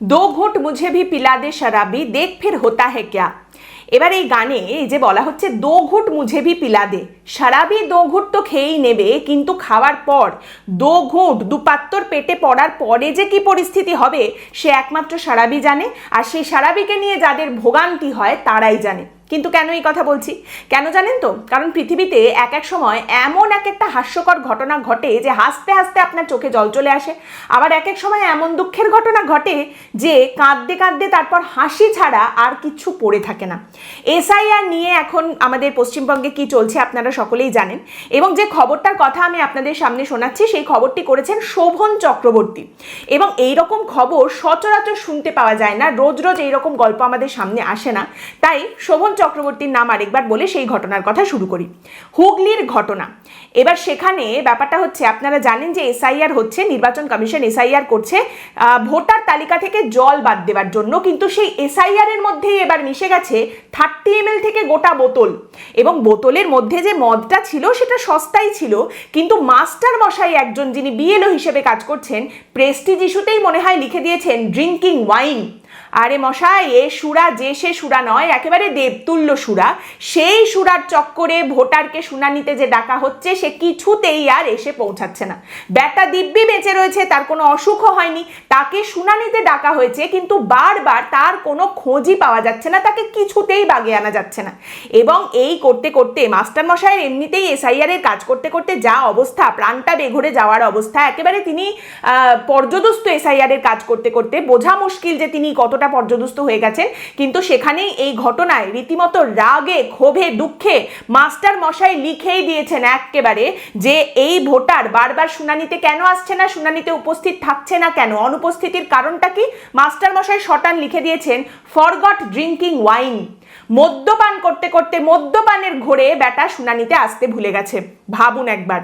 दो घूंट मुझे भी पिला दे शराबी, देख फिर होता है क्या। এবার এই গানে যে বলা হচ্ছে দো ঘুট মুঝে ভি পিলা দে, সারাবি দো ঘুট তো খেয়েই নেবে, কিন্তু খাওয়ার পর দো ঘুট দুপাত্তর পেটে পড়ার পরে যে কি পরিস্থিতি হবে সে একমাত্র সারাবি জানে, আর সেই সারাবিকে নিয়ে যাদের ভোগান্তি হয় তারাই জানে। কিন্তু কেন এই কথা বলছি, কেন জানেন তো? কারণ পৃথিবীতে এক এক সময় এমন এক একটা হাস্যকর ঘটনা ঘটে যে হাসতে হাসতে আপনার চোখে জল চলে আসে, আবার এক এক সময় এমন দুঃখের ঘটনা ঘটে যে কাঁদতে কাঁদতে তারপর হাসি ছাড়া আর কিছু পড়ে থাকে না। এসআইআর নিয়ে এখন আমাদের পশ্চিমবঙ্গে কি চলছে আপনারা সকলেই জানেন, এবং যে খবরটার কথা আমি আপনাদের সামনে শোনাচ্ছি সেই খবরটি করেছেন শোভন চক্রবর্তী, এবং এই রকম খবর সচরাচর শুনতে পাওয়া যায় না, রোজ রোজ এইরকম গল্প আমাদের সামনে আসে না। তাই শোভন চক্রবর্তীর নাম আরেকবার বলে সেই ঘটনার কথা শুরু করি। হুগলির ঘটনা। এবার সেখানে ব্যাপারটা হচ্ছে, আপনারা জানেন যে এসআইআর হচ্ছে, নির্বাচন কমিশন এসআইআর করছে ভোটার তালিকা থেকে জল বাদ দেওয়ার জন্য, কিন্তু সেই এসআইআর এর মধ্যেই এবার মিশে গেছে 30 ml থেকে গোটা বোতল, এবং বোতলের মধ্যে যে মদটা ছিল সেটা সস্তাই ছিল, কিন্তু মাস্টার মশাই একজন যিনি বিএলও হিসেবে কাজ করছেন, প্রেস্টিজ ইস্যুতেই মনে হয় লিখে দিয়েছেন ড্রিঙ্কিং ওয়াইন। আরে মশাই, এ সুরা যে সে সুরা নয়, একেবারে দেবতুল্য সুরা। সেই সুরার চক্করে ভোটারকে শুনানিতে যে ডাকা হচ্ছে সে কিছুতেই আর এসে পৌঁছাচ্ছে না। ব্যাটা দিব্যি বেঁচে রয়েছে, তার কোনো অসুখও হয়নি, তাকে শুনানিতে ডাকা হয়েছে, কিন্তু বারবার তার কোনো খোঁজই পাওয়া যাচ্ছে না, তাকে কিছুতেই বাগে আনা যাচ্ছে না। এবং এই করতে করতে মাস্টারমশাইয়ের এমনিতেই এসআইআর এর কাজ করতে করতে যা অবস্থা, প্রাণটা বেঘরে যাওয়ার অবস্থা, একেবারে তিনি পর্যদস্ত এসআইআর এর কাজ করতে করতে, বোঝা মুশকিল যে তিনি কতটা পর্যদস্ত হয়ে গেছেন। কিন্তু সেখানেই এই ঘটনায় রীতিমতো রাগে ক্ষোভে দুঃখে মাস্টার মশাই লিখেই দিয়েছেন একেবারে যে এই ভোটার বারবার শুনানিতে কেন আসছে না, শুনানিতে উপস্থিত থাকছে না কেন, অনুপস্থিতির কারণটা কি, মাস্টার মশাই শটান লিখে দিয়েছেন ফরগট ড্রিঙ্কিং ওয়াইন। মদ্যপান করতে করতে মদ্যপানের ঘোরে ব্যাটা শুনানিতে আসতে ভুলে গেছে। ভাবুন একবার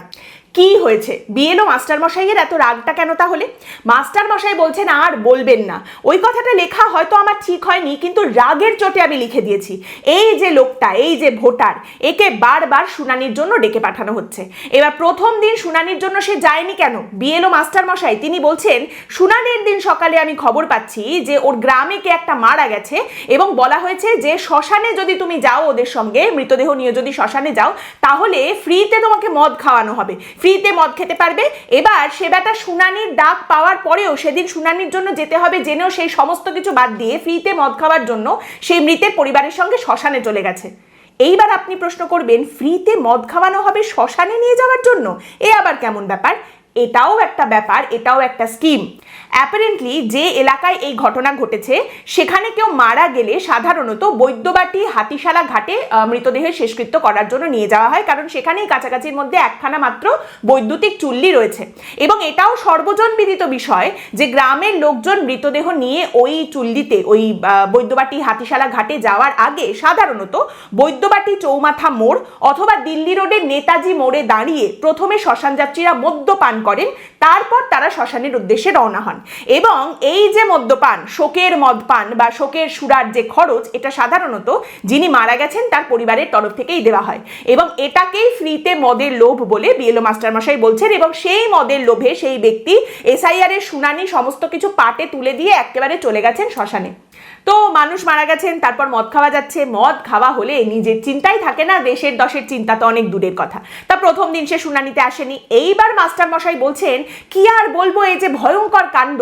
কি হয়েছে। বিএলও মাস্টারমশাইয়ের এত রাগটা কেন তাহলে? মাস্টারমশাই বলছেন আর বলবেন না, ওই কথাটা লেখা হয়তো আমার ঠিক হয়নি, কিন্তু রাগের চোটে আমি লিখে দিয়েছি। এই যে লোকটা, এই যে ভোটার, একে বারবার শুনানির জন্য ডেকে পাঠানো হচ্ছে। এবার প্রথম দিন শুনানির জন্য সে যায়নি কেন? বিএলও মাস্টারমশাই তিনি বলছেন শুনানির দিন সকালে আমি খবর পাচ্ছি যে ওর গ্রামে কে একটা মারা গেছে, এবং বলা হয়েছে যে শ্মশানে যদি তুমি যাও ওদের সঙ্গে, মৃতদেহ নিয়ে যদি শ্মশানে যাও, তাহলে ফ্রিতে তোমাকে মদ খাওয়ানো হবে, ফ্রিতে মদ খেতে পারবে। এবার সে বেটা শুনানির ডাক পাওয়ার পরেও সেদিন শুনানির জন্য যেতে হবে জেনেও সেই সমস্ত কিছু বাদ দিয়ে ফ্রিতে মদ খাওয়ার জন্য সেই মৃতের পরিবারের সঙ্গে শ্মশানে চলে গেছে। এইবার আপনি প্রশ্ন করবেন, ফ্রিতে মদ খাওয়ানো হবে শ্মশানে নিয়ে যাওয়ার জন্য? এ আবার কেমন ব্যাপার? এটাও একটা ব্যাপার, এটাও একটা স্কিম। অ্যাপারেন্টলি যে এলাকায় এই ঘটনা ঘটেছে সেখানে কেউ মারা গেলে সাধারণত বৈদ্যবাটি হাতিশালা ঘাটে মৃতদেহের শেষকৃত্য করার জন্য নিয়ে যাওয়া হয়, কারণ সেখানেই কাছাকাছির মধ্যে একখানা মাত্র বৈদ্যুতিক চুল্লি রয়েছে। এবং এটাও সর্বজন বিদিত বিষয় যে গ্রামের লোকজন মৃতদেহ নিয়ে ওই চুল্লিতে, ওই বৈদ্যবাটি হাতিশালা ঘাটে যাওয়ার আগে সাধারণত বৈদ্যবাটি চৌমাথা মোড় অথবা দিল্লি রোডের নেতাজি মোড়ে দাঁড়িয়ে প্রথমে শ্মশান যাত্রীরা মদ্যপান করেন, তারপর তারা শ্মশানের উদ্দেশ্যে রওনা হন। এবং এই যে মদ্যপান, শোকের মদপান বা শোকের সুরার যে খরচ, এটা সাধারণত যিনি মারা গেছেন তার পরিবারের তরফ থেকেই দেওয়া হয়, এবং এটাকেই ফ্রিতে মদের লোভ বলে বিএলও মাস্টারমশাই বলছেন। এবং সেই মদের লোভে সেই ব্যক্তি এসআইআর এর শুনানি সমস্ত কিছু পাটে তুলে দিয়ে একেবারে চলে গেছেন শ্মশানে। তো মানুষ মারা গেছেন, তারপর মদ খাওয়া যাচ্ছে। মদ খাওয়া হলে নিজের চিন্তাই থাকে না, দেশের দশের চিন্তা তো অনেক দূরের কথা। তা প্রথম দিন সে শুনানিতে আসেনি। এইবার মাস্টারমশাই বলছেন কি আর বলবো, এই যে ভয়ঙ্কর কাণ্ড,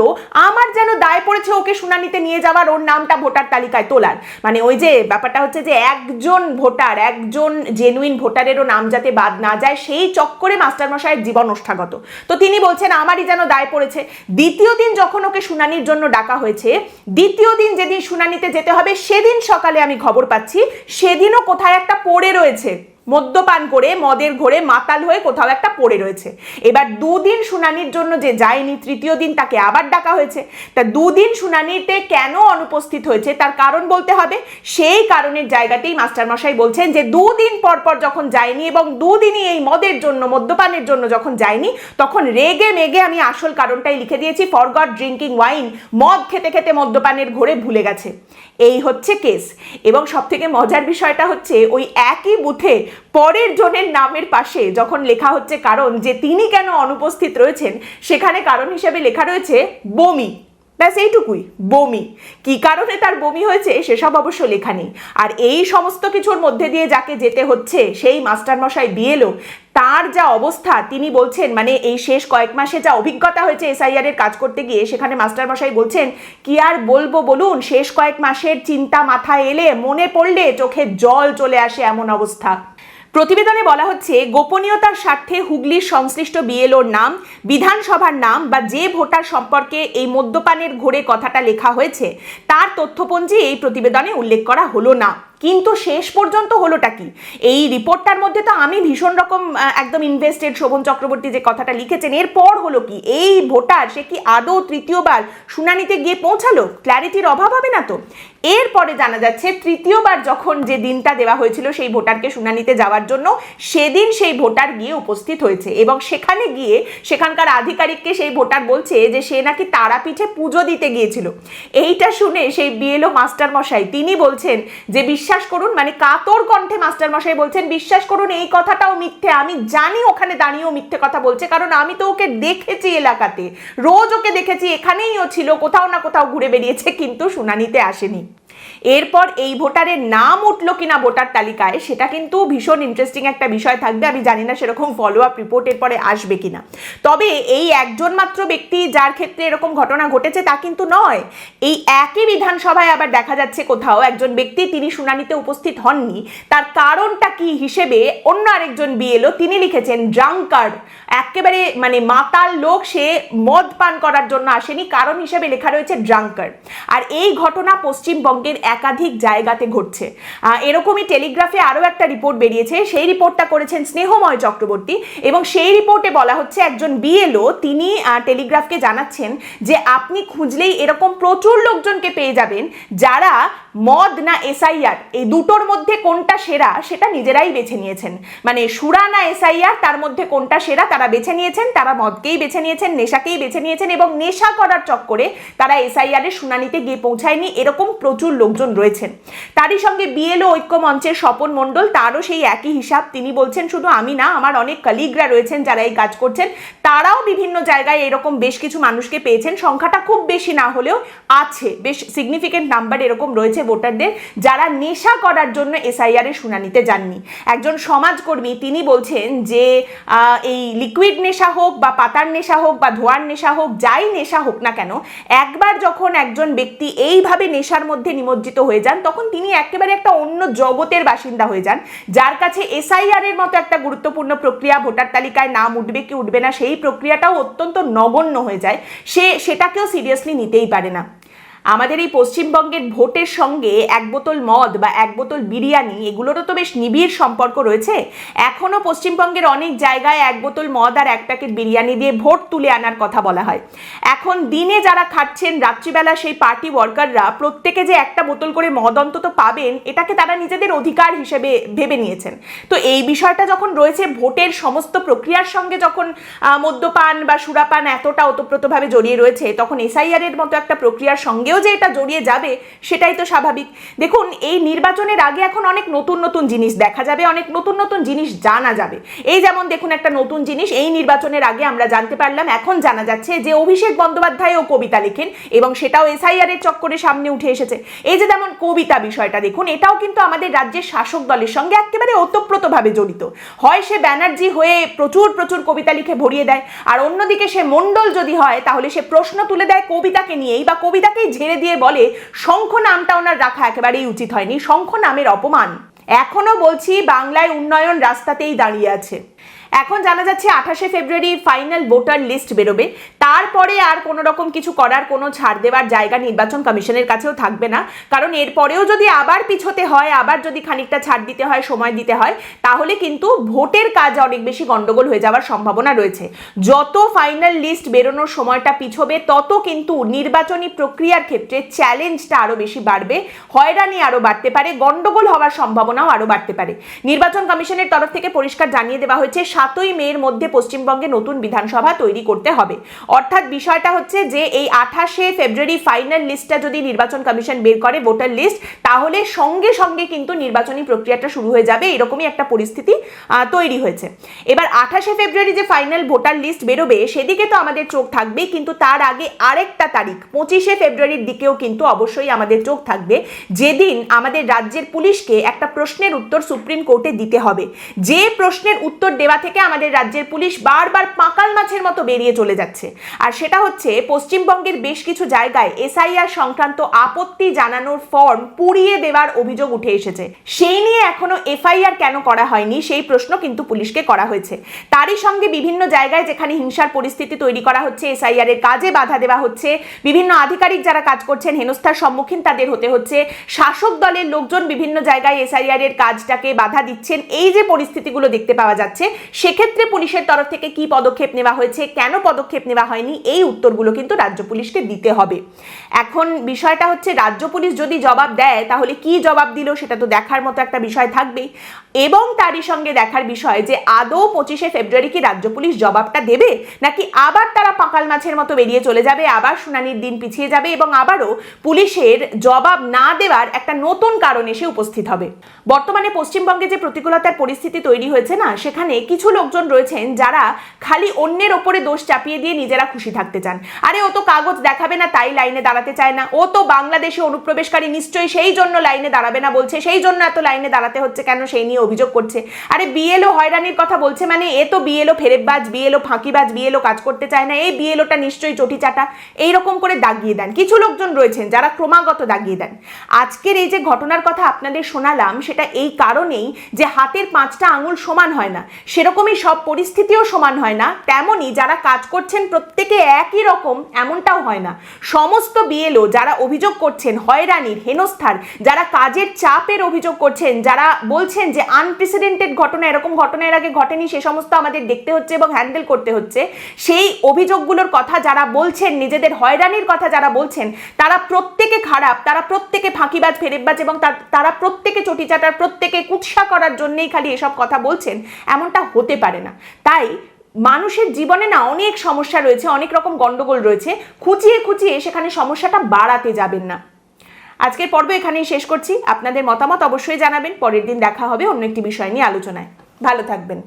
আমার যেন দায় পড়েছে ওকে শুনানিতে নিয়ে যাওয়ার, ওর নামটা ভোটার তালিকায় তোলার। মানে ওই যে ব্যাপারটা হচ্ছে যে একজন ভোটার, একজন জেনুইন ভোটারেরও নাম যাতে বাদ না যায়, সেই চক্করে মাস্টারমশাইয়ের জীবন ওষ্ঠাগত। তো তিনি বলছেন আমারই যেন দায় পড়েছে। দ্বিতীয় দিন যখন ওকে শুনানির জন্য ডাকা হয়েছে, দ্বিতীয় দিন যেদিন শুনানিতে যেতে হবে সেদিন সকালে আমি খবর পাচ্ছি সেদিনও কোথায় একটা পড়ে রয়েছে, মদ্যপান করে মদের ঘোরে মাতাল হয়ে কোথাও একটা পড়ে রয়েছে। এবার দুদিন শুনানির জন্য যে যায়নি, তৃতীয় দিন তাকে আবার ডাকা হয়েছে। তা দুদিন শুনানিতে কেন অনুপস্থিত হয়েছে তার কারণ বলতে হবে। সেই কারণের জায়গাতেই মাস্টারমশাই বলছেন যে দুদিন পর পর যখন যায়নি এবং দুদিনই এই মদের জন্য, মদ্যপানের জন্য যখন যায়নি, তখন রেগে মেগে আমি আসল কারণটাই লিখে দিয়েছি ফরগট ড্রিঙ্কিং ওয়াইন, মদ খেতে খেতে মদ্যপানের ঘোরে ভুলে গেছে। এই হচ্ছে কেস। এবং সব থেকে মজার বিষয়টা হচ্ছে ওই একই বুথে পরের জনের নামের পাশে যখন লেখা হচ্ছে কারণ যে তিনি কেন অনুপস্থিত রয়েছেন, সেখানে কারণ হিসেবে লেখা রয়েছে বমি। ব্যাস এইটুকুই, বমি। কি কারণে তার বমি হয়েছে সেসব অবশ্য লেখা নেই। আর এই সমস্ত কিছুর মধ্যে দিয়ে যাকে যেতে হচ্ছে সেই মাস্টারমশাই বিএলও, তার যা অবস্থা তিনি বলছেন, মানে এই শেষ কয়েক মাসে যা অভিজ্ঞতা হয়েছে এসআইআর এর কাজ করতে গিয়ে, সেখানে মাস্টারমশাই বলছেন কি আর বলবো বলুন, শেষ কয়েক মাসের চিন্তা মাথায় এলে মনে পড়লে চোখে জল চলে আসে, এমন অবস্থা। প্রতিবেদনে বলা হচ্ছে গোপনীয়তার স্বার্থে হুগলির সংশ্লিষ্ট বিএলওর নাম, বিধানসভার নাম বা যে ভোটার সম্পর্কে এই মদ্যপানের ঘোরে কথাটা লেখা হয়েছে তার তথ্যপঞ্জি এই প্রতিবেদনে উল্লেখ করা হলো না। কিন্তু শেষ পর্যন্ত হলোটা কি? এই রিপোর্টটার মধ্যে তো আমি ভীষণ রকম একদম ইনভেস্টেড, শোভন চক্রবর্তী যে কথাটা লিখেছেন, এরপর হলো কি? এই ভোটার সে কি আদৌ তৃতীয়বার শুনানিতে গিয়ে পৌঁছালো? ক্ল্যারিটির অভাব হবে না তো? এরপরে জানা যাচ্ছে তৃতীয়বার যখন যে দিনটা দেওয়া হয়েছিল সেই ভোটারকে শুনানিতে যাওয়ার জন্য, সেদিন সেই ভোটার গিয়ে উপস্থিত হয়েছে এবং সেখানে গিয়ে সেখানকার আধিকারিককে সেই ভোটার বলছে যে সে নাকি তারাপীঠে পুজো দিতে গিয়েছিল। এইটা শুনে সেই বিএলও মাস্টারমশাই তিনি বলছেন যে বিশ্বাস করুন, মানে কাতর কণ্ঠে মাস্টারমশাই বলছেন বিশ্বাস করুন এই কথাটাও মিথ্যে, আমি জানি ওখানে দাঁড়িয়েও মিথ্যে কথা বলছে, কারণ আমি তো ওকে দেখেছি এলাকাতে, রোজ ওকে দেখেছি, এখানেই ও ছিল, কোথাও না কোথাও ঘুরে বেরিয়েছে, কিন্তু শুনানিতে আসেনি। এরপর এই ভোটারের নাম উঠলো কিনা ভোটার তালিকায় সেটা কিন্তু ভীষণ ইন্টারেস্টিং একটা বিষয় থাকবে। আমি জানি না সেরকম ফলো আপ রিপোর্টের পরে আসবে কিনা। তবে এই একজন মাত্র ব্যক্তি যার ক্ষেত্রে এরকম ঘটনা ঘটেছে তা কিন্তু নয়। এই একই বিধানসভায় আবার দেখা যাচ্ছে কোথাও একজন ব্যক্তি তিনি শুনানিতে উপস্থিত হননি, তার কারণটা কি হিসেবে অন্য আরেকজন বিএলও তিনি লিখেছেন ড্রাঙ্কার্ড, একেবারে মানে মাতাল লোক, সে মদ পান করার জন্য আসেনি, কারণ হিসেবে লেখা রয়েছে ড্রাঙ্কার্ড। আর এই ঘটনা পশ্চিমবঙ্গের একাধিক জায়গাতে ঘটছে। এরকমই টেলিগ্রাফে আরও একটা রিপোর্ট বেরিয়েছে, সেই রিপোর্টটা করেছেন স্নেহময় চক্রবর্তী এবং সেই রিপোর্টে বলা হচ্ছে একজন বিএলও তিনি টেলিগ্রাফকে জানাচ্ছেন যে আপনি খুঁজলেই এরকম প্রচুর লোকজনকে পেয়ে যাবেন যারা মদ না এসআইআর এই দুটোর মধ্যে কোনটা সেরা সেটা নিজেরাই বেছে নিয়েছেন, মানে সুরা না এসআইআর তার মধ্যে কোনটা সেরা তারা বেছে নিয়েছেন, তারা মদকেই বেছে নিয়েছেন, নেশাকেই বেছে নিয়েছেন এবং নেশা করার চক্করে তারা এসআইআর এর শুনানিতে গিয়ে পৌঁছায়নি, এরকম প্রচুর লোকজন রয়েছেন। তারই সঙ্গে বিএলও ঐক্য মঞ্চের স্বপন মণ্ডল, তারও সেই একই হিসাব, তিনি বলছেন শুধু আমি না, আমার অনেক কলিগরা রয়েছেন যারা এই কাজ করছেন, তারাও বিভিন্ন জায়গায় এরকম বেশ কিছু মানুষকে পেয়েছেন, সংখ্যাটা খুব বেশি না হলেও আছে, বেশ সিগনিফিকেন্ট নাম্বার এরকম রয়েছে ভোটারদের যারা নেশা করার জন্য এসআইআর এর শুনানিতে যাননি। একজন সমাজকর্মী তিনি বলছেন যে এই লিকুইড নেশা হোক বা পাতার নেশা হোক বা ধোঁয়ার নেশা হোক, যাই নেশা হোক না কেন, একবার যখন একজন ব্যক্তি এইভাবে নেশার মধ্যে নিমজ্জিত হয়ে যান তখন তিনি একেবারে একটা অন্য জগতের বাসিন্দা হয়ে যান, যার কাছে এসআইআর এর মতো একটা গুরুত্বপূর্ণ প্রক্রিয়া, ভোটার তালিকায় নাম উঠবে কি উঠবে না সেই প্রক্রিয়াটাও অত্যন্ত নগণ্য হয়ে যায়, সেটাকেও সিরিয়াসলি নিতেই পারে না। আমাদের এই পশ্চিমবঙ্গের ভোটের সঙ্গে এক বোতল মদ বা এক বোতল বিরিয়ানি এগুলোরও তো বেশ নিবিড় সম্পর্ক রয়েছে। এখনও পশ্চিমবঙ্গের অনেক জায়গায় এক বোতল মদ আর এক প্যাকেট বিরিয়ানি দিয়ে ভোট তুলে আনার কথা বলা হয়। এখন দিনে যারা খাচ্ছেন, রাত্রিবেলা সেই পার্টি ওয়ার্কাররা প্রত্যেকে যে একটা বোতল করে মদ অন্তত পাবেন, এটাকে তারা নিজেদের অধিকার হিসেবে ভেবে নিয়েছেন। তো এই বিষয়টা যখন রয়েছে, ভোটের সমস্ত প্রক্রিয়ার সঙ্গে যখন মদ্যপান বা সুরাপান এতটা ওতপ্রোতভাবে জড়িয়ে রয়েছে, তখন এসআইআর এর মতো একটা প্রক্রিয়ার সঙ্গে যে এটা জড়িয়ে যাবে সেটাই তো স্বাভাবিক। দেখুন, এই নির্বাচনের আগে এখন অনেক নতুন নতুন জিনিস দেখা যাবে, অনেক নতুন নতুন জিনিস জানা যাবে। এই যেমন দেখুন, একটা নতুন জিনিস এই নির্বাচনের আগে আমরা জানতে পারলাম, এখন জানা যাচ্ছে যে অভিষেক বন্দ্যোপাধ্যায়ও কবিতা লেখেন এবং সেটাও এসআইআর এর চক্করে সামনে উঠে এসেছে। এই যে যেমন কবিতা বিষয়টা দেখুন, এটাও কিন্তু আমাদের রাজ্যের শাসক দলের সঙ্গে একেবারে ওতপ্রোতভাবে জড়িত। হয় সে ব্যানার্জি হয়ে প্রচুর প্রচুর কবিতা লিখে ভরিয়ে দেয়, আর অন্যদিকে সে মণ্ডল যদি হয় তাহলে সে প্রশ্ন তুলে দেয় কবিতাকে নিয়েই বা কবিতাকেই ঝেড়ে দিয়ে বলে শঙ্খ নামটা ওনার রাখা একেবারেই উচিত হয়নি, শঙ্খ নামের অপমান। এখনো বলছি, বাংলায় উন্নয়ন রাস্তাতেই দাঁড়িয়ে আছে। এখন জানা যাচ্ছে 28শে ফেব্রুয়ারি ফাইনাল ভোটার লিস্ট বেরোবে, তারপরে আর কোনো রকম কিছু করার, কোনো ছাড় দেওয়ার জায়গা নির্বাচন কমিশনের কাছেও থাকবে না, কারণ এরপরেও যদি আবার পিছোতে হয়, আবার যদি খানিকটা ছাড় দিতে হয়, সময় দিতে হয়, তাহলে কিন্তু ভোটের কাজ অনেক বেশি গন্ডগোল হয়ে যাওয়ার সম্ভাবনা রয়েছে। যত ফাইনাল লিস্ট বেরোনোর সময়টা পিছোবে, তত কিন্তু নির্বাচনী প্রক্রিয়ার ক্ষেত্রে চ্যালেঞ্জটা আরও বেশি বাড়বে, হয়রানি আরও বাড়তে পারে, গন্ডগোল হওয়ার সম্ভাবনাও আরও বাড়তে পারে। নির্বাচন কমিশনের তরফ থেকে পরিষ্কার জানিয়ে দেওয়া হয়েছে 7ই মের মধ্যে পশ্চিমবঙ্গে নতুন বিধানসভা তৈরি করতে হবে। অর্থাৎ বিষয়টা হচ্ছে যে এই 28শে ফেব্রুয়ারি ফাইনাল লিস্টটা যদি নির্বাচন কমিশন বের করে ভোটার লিস্ট, তাহলে সঙ্গে সঙ্গে কিন্তু নির্বাচনী প্রক্রিয়াটা শুরু হয়ে যাবে, এরকমই একটা পরিস্থিতি তৈরি হয়েছে। এবার 28শে ফেব্রুয়ারি যে ফাইনাল ভোটার লিস্ট বেরোবে সেদিকে তো আমাদের চোখ থাকবেই, কিন্তু তার আগে আরেকটা তারিখ 25শে ফেব্রুয়ারির দিকেও কিন্তু অবশ্যই আমাদের চোখ থাকবে, যেদিন আমাদের রাজ্যের পুলিশকে একটা প্রশ্নের উত্তর সুপ্রিম কোর্টে দিতে হবে। যে প্রশ্নের উত্তর দেওয়া থেকে আমাদের রাজ্যের পুলিশ বারবার পাকাল মাছের মতো বেরিয়ে চলে যাচ্ছে, আর সেটা হচ্ছে পশ্চিমবঙ্গের বেশ কিছু জায়গায় এসআইআর সংক্রান্ত আপত্তি জানানোর ফর্ম পুড়িয়ে দেওয়ার অভিযোগ উঠে এসেছে। সেই নিয়ে এখনো এফআইআর কেন করা হয়নি সেই প্রশ্ন কিন্তু পুলিশকে করা হয়েছে। তারই সঙ্গে বিভিন্ন জায়গায় যেখানে হিংসার পরিস্থিতি তৈরি করা হচ্ছে, এসআইআর এর কাজে বাধা দেওয়া হচ্ছে, বিভিন্ন আধিকারিক যারা কাজ করছেন হেনস্থার সম্মুখীন তাদের হতে হচ্ছে, শাসক দলের লোকজন বিভিন্ন জায়গায় এসআইআর এর কাজটাকে বাধা দিচ্ছেন, এই যে পরিস্থিতিগুলো দেখতে পাওয়া যাচ্ছে, সেক্ষেত্রে পুলিশের তরফ থেকে কি পদক্ষেপ নেওয়া হয়েছে, কেন পদক্ষেপ নেওয়া হয়নি, এই উত্তরগুলো কিন্তু রাজ্য পুলিশকে দিতে হবে। এখন বিষয়টা হচ্ছে রাজ্য পুলিশ যদি জবাব দেয় তাহলে কি জবাব দিল সেটা তো দেখার মতো একটা বিষয় থাকবেই, এবং তারই সঙ্গে দেখার বিষয় যে আদৌ 25শে ফেব্রুয়ারি কি রাজ্য পুলিশ জবাবটা দেবে, নাকি আবার তারা পাকাল মাছের মতো বেরিয়ে চলে যাবে, আবার শুনানির দিন পিছিয়ে যাবে এবং আবারও পুলিশের জবাব না দেওয়ার একটা নতুন কারণ এসে উপস্থিত হবে। বর্তমানে পশ্চিমবঙ্গে যে প্রতিকূলতার পরিস্থিতি তৈরি হয়েছে না, সেখানে কিছু লোকজন রয়েছেন যারা খালি অন্যের ওপরে দোষ চাপিয়ে দিয়ে নিজেরা খুশি থাকতে চান। আরে ও তো কাগজ দেখাবে না তাই লাইনে দাঁড়াতে চায় না, ও তো বাংলাদেশে অনুপ্রবেশকারী নিশ্চয়ই সেই জন্য লাইনে দাঁড়াবে না বলছে, সেই জন্য এত লাইনে দাঁড়াতে হচ্ছে কেন সেই নিয়ে অভিযোগ করছে। আরে বিএলও হয়রানির কথা বলছে মানে এ তো বিএলও ফেরেববাজ, বিএলও ফাঁকিবাজ, বিএলও কাজ করতে চায় না, এই বিএলওটা নিশ্চয়ই চটিচাটা, এইরকম করে দাগিয়ে দেন। কিছু লোকজন রয়েছেন যারা ক্রমাগত দাগিয়ে দেন। আজকের এই যে ঘটনার কথা আপনাদের শোনালাম সেটা এই কারণেই যে হাতের 5টা আঙুল সমান হয় না, সেরকমই সব পরিস্থিতিও সমান হয় না, তেমনি যারা কাজ করছেন প্রত্যেকে একই রকম এমনটাও হয় না। সমস্ত বিএলও যারা অভিযোগ করছেন হয়রানির, হেনস্থার, যারা কাজের চাপের অভিযোগ করছেন, যারা বলছেন যে আনপ্রেসিডেন্টেড ঘটনা, এরকম ঘটনা এর আগে ঘটেনি, সে সমস্ত আমাদের দেখতে হচ্ছে এবং হ্যান্ডেল করতে হচ্ছে, সেই অভিযোগগুলোর কথা যারা বলছেন, নিজেদের হয়রানির কথা যারা বলছেন, তারা প্রত্যেকে খারাপ, তারা প্রত্যেকে ফাঁকিবাজ, ফেরেববাজ এবং তারা প্রত্যেকে চটিচাটার, প্রত্যেকে কুৎসা করার জন্যই খালি এসব কথা বলছেন, এমনটা হতে পারে না। তাই মানুষের জীবনে না অনেক সমস্যা রয়েছে, অনেক রকম গন্ডগোল রয়েছে, খুঁচিয়ে খুঁচিয়ে সেখানে সমস্যাটা বাড়াতে যাবেন না। আজকের পর্ব এখানেই শেষ করছি। আপনাদের মতামত অবশ্যই জানাবেন। পরের দিন দেখা হবে অন্য একটি বিষয় নিয়ে আলোচনায়। ভালো থাকবেন।